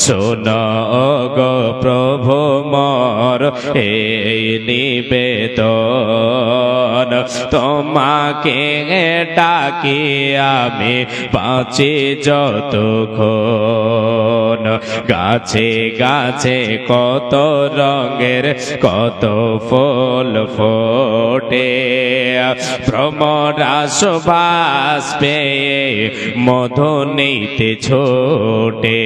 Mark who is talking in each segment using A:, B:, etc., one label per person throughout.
A: শোনো গো প্রভু মোর এই নিবেদন, তোমাকে ডাকি আমি বাঁচি যতক্ষণ। গাছে গাছে কত রঙের কত ফুল ফোটে, ভ্রমরা সুবাস পেয়ে মধু নিতে ছোটে।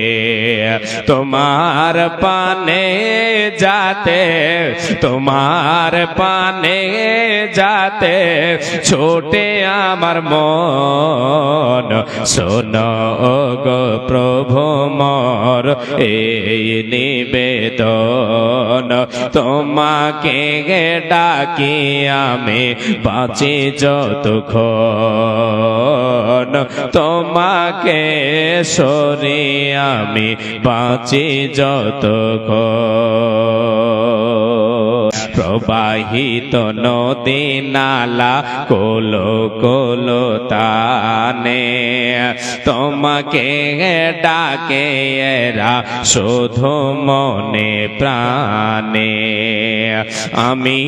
A: তোমার পানে যাতে, তোমার পানে যাতে ছোটে আমার মন। শোনো গো প্রভু মোর এই নিবেদন, তোমাকে ডাকি আমি বাঁচি যতক্ষণ। তোমাকে সরি আমি বাঁচি যতক্ষণ। প্রবাহিত নদী নালা কোলো কোলো তানে, তোমাকে ডাকে এরা শুধু মনে প্রাণে। আমি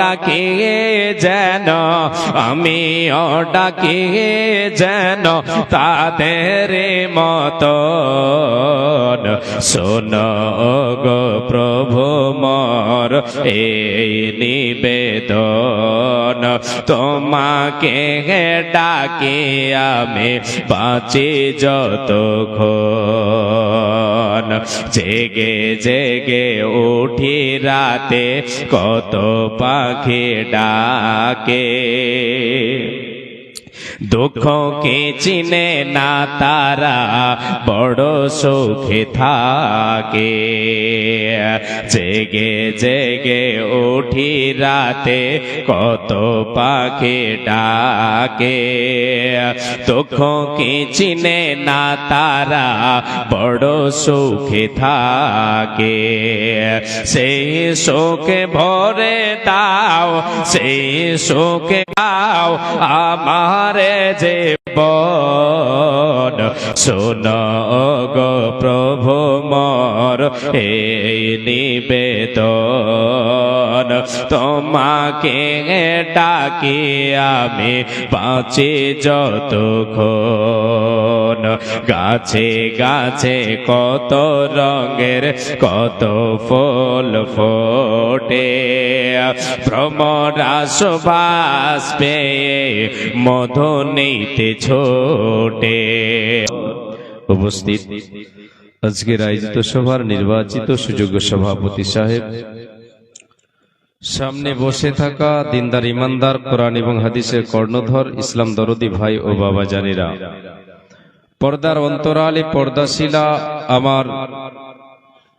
A: ডাকি যেন, আমি ডাকি যেন তাদের মতন। শোনো গো প্রভু মোর এই নিবেদন, তোমাকে ডাকি আমি বাঁচি যতক্ষণ। জেগে জেগে উঠি রাতে কত পাখি ডাকে, দুঃখ কে চিনে না তারা বড় সুখে থাকে। জেগে জেগে উঠি রাতে কত পাখি ডাকে, দুঃখ কে চিনে না তারা বড় সুখে থাকে। সেই শোকে ভরে দাও, সেই শোকে দাও আমারে জীবন। শোনো গো প্রভু মোর এই নিবেদন, তোমাকে ডাকি আমি বাঁচি যতক্ষণ। গাছে গাছে কত রঙের কত ফুল ফোটে, ভ্রমরা সুবাস পেয়ে মধু নিতে ছোটে। উপস্থিত আজকের আয়োজিত সভার নির্বাচিত সুযোগ্য সভাপতি সাহেব, সামনে বসে থাকা দিনদার ইমানদার কোরআন এবং হাদিসের কর্ণধর ইসলাম দরদি ভাই ও বাবা জানেরা, পর্দার অন্তরালে পর্দাশীলা আমার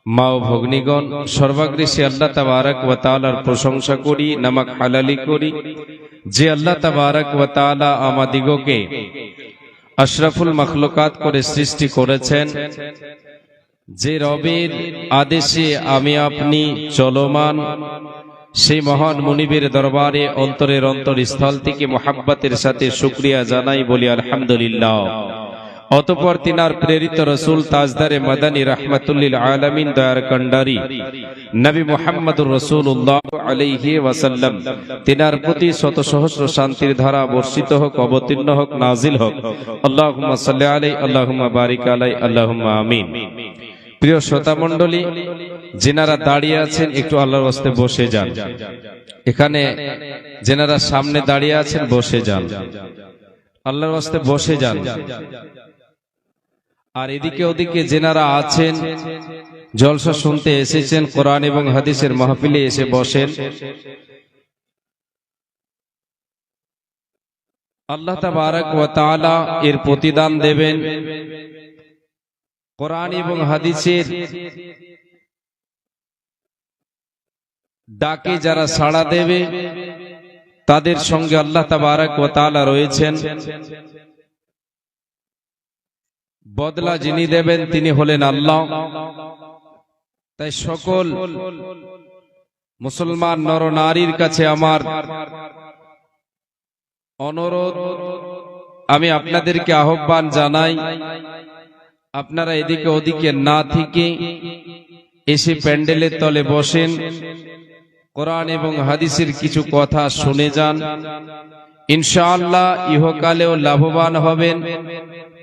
A: মা ও ভগ্নীগণ, সর্বাগ্রে আল্লাহ তাবারক ওয়া তাআলার প্রশংসা করি, নামাক হালালি করি যে আল্লাহ তাবারক ওয়া তাআলা আমাদিগকে আশরাফুল মাখলুকাত করে সৃষ্টি করেছেন, যে রবের আদেশে আমি আপনি চলমান, সেই মহান মুনিবের দরবারে অন্তরের অন্তরস্থল থেকে মুহাব্বতের সাথে শুকরিয়া জানাই, বলি আলহামদুলিল্লাহ। অতঃপর তিনার প্রেরিত রসুল তাজদারে মাদানী রাহমাতুল্লিল আলামিন দয়ার কান্ডারি নবী মুহাম্মদুর রাসূলুল্লাহ আলাইহি ওয়াসাল্লাম, তিনার প্রতি শত সহস্র শান্তির ধারা বর্ষিত হোক, অবতীর্ণ হোক, নাজিল হোক। আল্লাহুম্মা সাল্লি আলাইহি, আল্লাহুম্মা বারিক আলাইহি, আল্লাহুম্মা আমিন। প্রিয় শ্রোতা মণ্ডলী, যিনারা দাঁড়িয়ে আছেন একটু আল্লাহর ওয়াস্তে বসে যান। এখানে যিনারা সামনে দাঁড়িয়ে আছেন বসে যান, আল্লাহর ওয়াস্তে বসে যান। আর এদিকে ওদিকে যিনারা আছেন, জলসা শুনতে এসেছেন, কোরআন এবং হাদিসের মাহফিলে এসে বসেন। আল্লাহ তাবারক ওয়া তাআলা এর প্রতিদান দেবেন। কোরআন এবং হাদিসের ডাকে যারা সাড়া দেবে তাদের সঙ্গে আল্লাহ তাবারক ওয়া তাআলা রয়েছেন। বদলা যিনি দেবেন তিনি হলেন আল্লাহ। তাই সকল মুসলমান নর নারীর কাছে আমার অনুরোধ, আমি আপনাদেরকে আহ্বান জানাই, আপনারা এদিকে ওদিকে না থেকে এসে প্যান্ডেলের তলে বসেন, কোরআন এবং হাদিসের কিছু কথা শুনে যান। ইনশাআল্লাহ ইহকালেও লাভবান হবেন,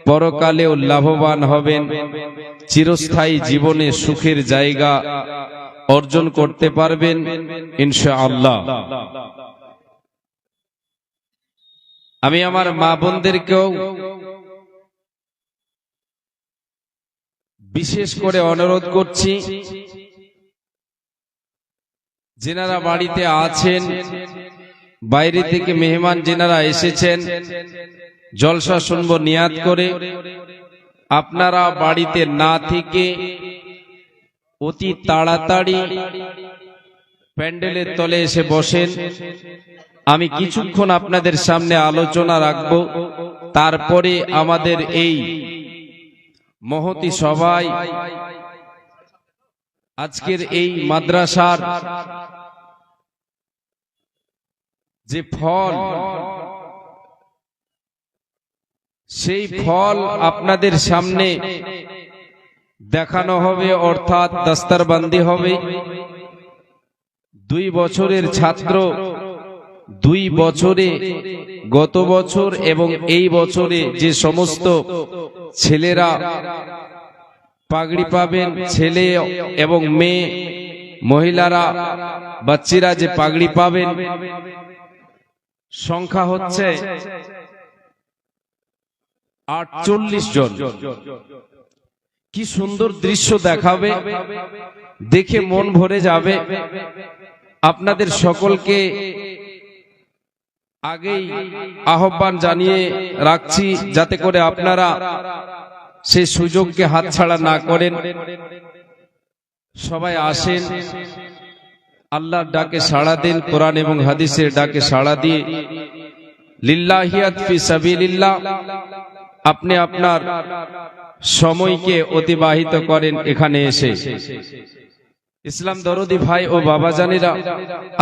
A: পরকালেও লাভবান হবেন, চিরস্থায়ী জীবনে সুখের জায়গা অর্জন করতে পারবেন ইনশাআল্লাহ। আমি আমার মা বোনদেরকেও বিশেষ করে অনুরোধ করছি, যেনারা বাড়িতে আছেন, বাইরে থেকে মেহমান যেনারা এসেছেন, জলসা শুনব নিয়াত করে, আপনারা বাড়িতে না থেকে অতি তাড়াতাড়ি প্যান্ডেলের তলে এসে বসেন। আমি কিছুক্ষণ আপনাদের সামনে আলোচনা রাখব, তারপরে আমাদের এই মহতি সভায় আজকের এই মাদ্রাসার যে ফল, সেই ফল আপনাদের সামনে দেখানো হবে, অর্থাৎ দস্তরবন্দি হবে। 2 বছরের ছাত্র 2 বছরে, গত বছর এবং এই বছরে যে সমস্ত ছেলেরা পাগড়ি পাবেন, ছেলে এবং মেয়ে, মহিলারা, বাচ্চারা যে পাগড়ি পাবেন, সংখ্যা হচ্ছে 48 জন। কি সুন্দর দৃশ্য দেখাবে, দেখে মন ভরে যাবে। আপনাদের সকলকে আগেই আহ্বান জানিয়ে রাখছি, যাতে করে আপনারা সেই সুযোগকে হাতছাড়া না করেন। সবাই আসেন, আল্লাহর ডাকে সাড়া দিন, কোরআন এবং হাদিসের ডাকে সাড়া দিয়ে লিল্লাহিয়াত ফি সাবিলিল্লাহ আপনি আপনার সময়কে অতিবাহিত করেন এখানে এসে। ইসলাম দরদি ভাই ও বাবাজানেরা,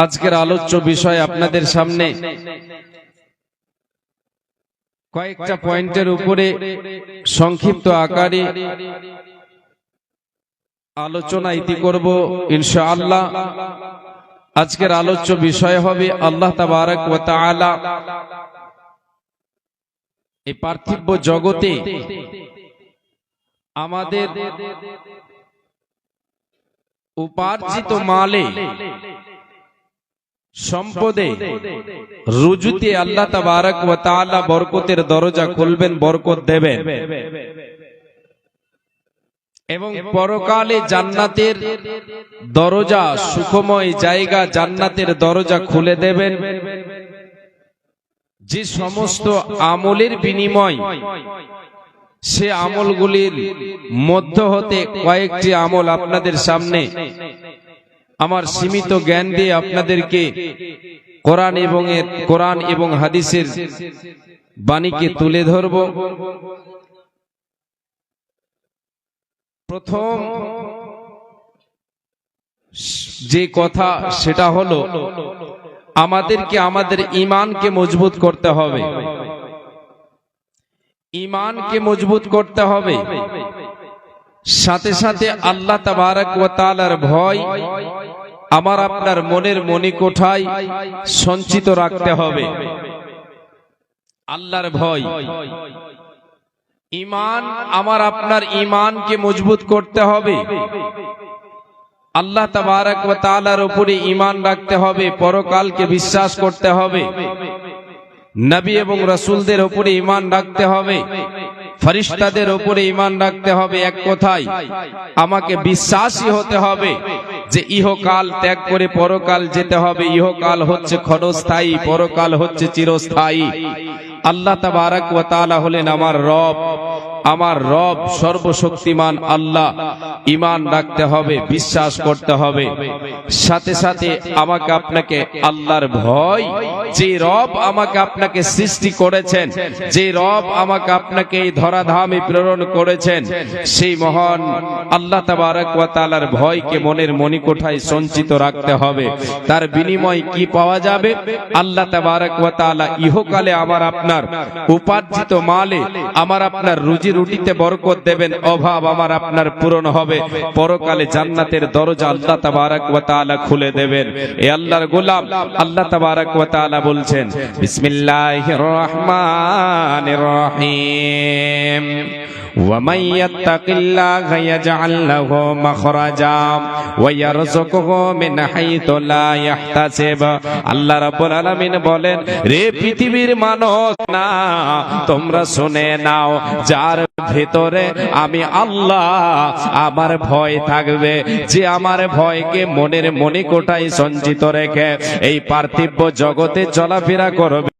A: আজকের আলোচ্য বিষয় আপনাদের সামনে কয়েকটা পয়েন্টের উপরে সংক্ষিপ্ত আকারে আলোচনা ইতি করব ইনশাআল্লাহ। আজকের আলোচ্য বিষয় হবে আল্লাহ তাবারক ওয়া তাআলা এই পার্থিব জগতে আমাদের উপার্জিত মালে, সম্পদে, রুজুতে আল্লাহ তাবারক ওয়া তাআলা বরকতের দরজা খুলবেন, বরকত দেবেন এবং পরকালে জান্নাতের দরজা, সুখময় জায়গা, জান্নাতের দরজা খুলে দেবেন। যে সমস্ত আমলের বিনিময়, সে আমলগুলির মধ্য হতে কয়েকটি আমল আপনাদের সামনে আমার সীমিত জ্ঞান দিয়ে আপনাদেরকে কোরআন এবং হাদিসের বাণীকে তুলে ধরব। প্রথম যে কথা, সেটা হলো আমাদেরকে আমাদের ঈমানকে মজবুত করতে হবে। ঈমানকে মজবুত করতে হবে, সাথে সাথে আল্লাহ তাবারক ওয়া তাআলার ভয় আমার আপনার মনের মণিকোঠায় সঞ্চিত রাখতে হবে। আল্লাহর ভয়, ঈমান, আমার আপনার ঈমানকে মজবুত করতে হবে। আল্লাহ তাবারক ওয়া তাআলার উপরে ঈমান রাখতে হবে, পরকালকে বিশ্বাস করতে হবে, নবী এবং রাসূলদের উপরে ঈমান রাখতে হবে, ফেরেশতাদের উপরে ঈমান রাখতে হবে। এক কথায় আমাকে বিশ্বাসী হতে হবে যে ইহকাল ত্যাগ করে পরকাল যেতে হবে। ইহকাল হচ্ছে ক্ষণস্থায়ী, পরকাল হচ্ছে চিরস্থায়ী। আল্লাহ তাবারক ওয়া তাআলা হলেন আমার রব, আমার রব সর্বশক্তিমান আল্লাহ। ঈমান রাখতে হবে, বিশ্বাস করতে হবে। সাথে সাথে আমাকে আপনাকে আল্লাহর ভয়, যে রব আমাকে আপনাকে সৃষ্টি করেছেন, যে রব আমাকে আপনাকে এই ধরাধামে প্রেরণ করেছেন, সেই মহান আল্লাহ তাবারক ওয়া তাআলার ভয়কে মনের মণিকোঠায় সঞ্চিত রাখতে হবে। তার বিনিময় কি পাওয়া যাবে? আল্লাহ তাবারক ওয়া তাআলা ইহকালে আমার আপনার উপার্জিত মালে, আমার আপনার রুজি রুটিতে বরকত দেবেন, অভাব আমার আপনার পূরণ হবে, পরকালে জান্নাতের দরজা আল্লাহ তাবারক ওয়া তাআলা খুলে দেবেন। এ আল্লাহর গোলাম, আল্লাহ তাবারক ওয়া তাআলা বলছেন বিসমিল্লাহির রহমানির রহিম ومن يتق الله يجعل له مخرجا ويرزقه من حيث لا يحتسب। আল্লাহ রাব্বুল আলামিন বলেন, রে পৃথিবীর মানুষ না, তোমরা শুনে নাও, যার ভেতরে আমি আল্লাহ আমার ভয় থাকবে, যে আমার ভয়কে মনের মনিকোটায় সঞ্চিত রেখে এই পার্থিব জগতে চলাফেরা করবে,